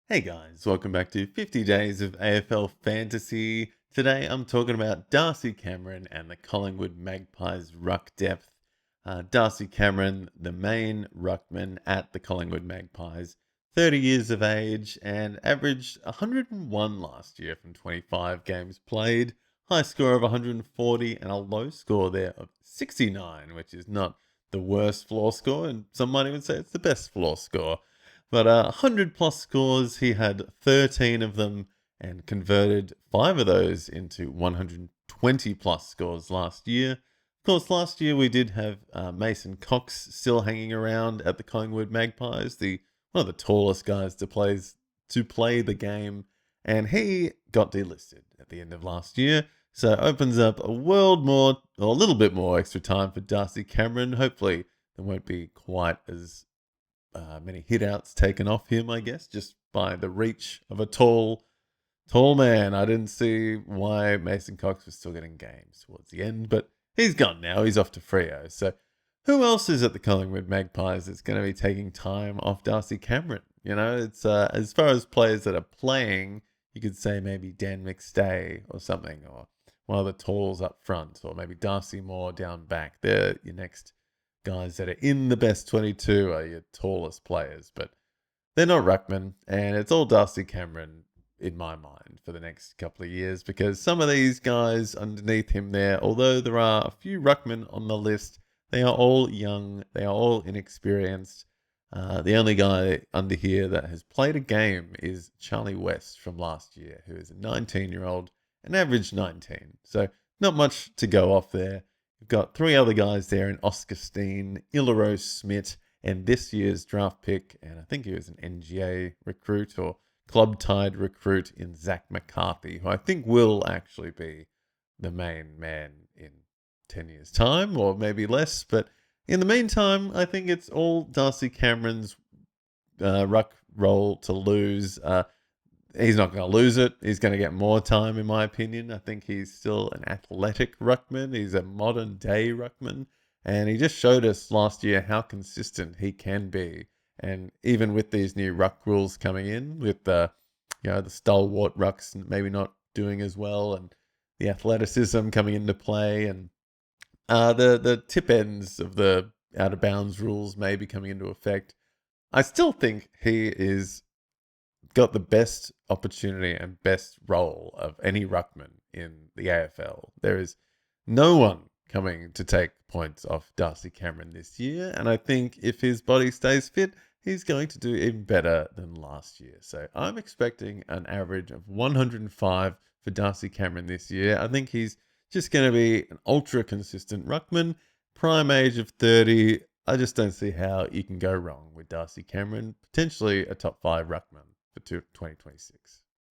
Hey guys, welcome back to 50 Days of AFL Fantasy. Today I'm talking about Darcy Cameron and the Collingwood Magpies ruck depth. Darcy Cameron, the main ruckman at the Collingwood Magpies, 30 years of age and averaged 101 last year from 25 games played. High score of 140 and a low score there of 69, which is not the worst floor score, and some might even say it's the best floor score. But 100 plus scores, he had 13 of them and converted 5 of those into 120 plus scores last year. Of course, last year we did have Mason Cox still hanging around at the Collingwood Magpies, one of the tallest guys to play the game, and he got delisted at the end of last year. So it opens up a little bit more extra time for Darcy Cameron. Hopefully, there won't be quite as many hitouts taken off him, I guess, just by the reach of a tall man. I didn't see why Mason Cox was still getting games towards the end, but he's gone now. He's off to Freo. So who else is at the Collingwood Magpies that's going to be taking time off Darcy Cameron? You know, it's as far as players that are playing, you could say maybe Dan McStay or something, or one of the talls up front, or maybe Darcy Moore down back. They're your next guys that are in the best 22 are your tallest players, but they're not ruckmen, and it's all Darcy Cameron in my mind for the next couple of years, because some of these guys underneath him there, although there are a few ruckmen on the list, they are all young, they are all inexperienced. The only guy under here that has played a game is Charlie West from last year, who is a 19-year-old, an average 19. So not much to go off there. We've got 3 other guys there in Oscar Steen, Ilaro Smith, and this year's draft pick, and I think he was an NGA recruit or club-tied recruit in Zach McCarthy, who I think will actually be the main man in 10 years' time, or maybe less. But in the meantime, I think it's all Darcy Cameron's ruck role to lose. He's not going to lose it. He's going to get more time, in my opinion. I think he's still an athletic ruckman. He's a modern day ruckman. And he just showed us last year how consistent he can be. And even with these new ruck rules coming in, with the stalwart rucks maybe not doing as well, and the athleticism coming into play, and the tip ends of the out of bounds rules may be coming into effect, I still think he is got the best opportunity and best role of any ruckman in the AFL. There is no one coming to take points off Darcy Cameron this year, and I think if his body stays fit, he's going to do even better than last year. So I'm expecting an average of 105 for Darcy Cameron this year. I think he's just going to be an ultra consistent ruckman, prime age of 30. I just don't see how you can go wrong with Darcy Cameron, potentially a top 5 ruckman for 2026.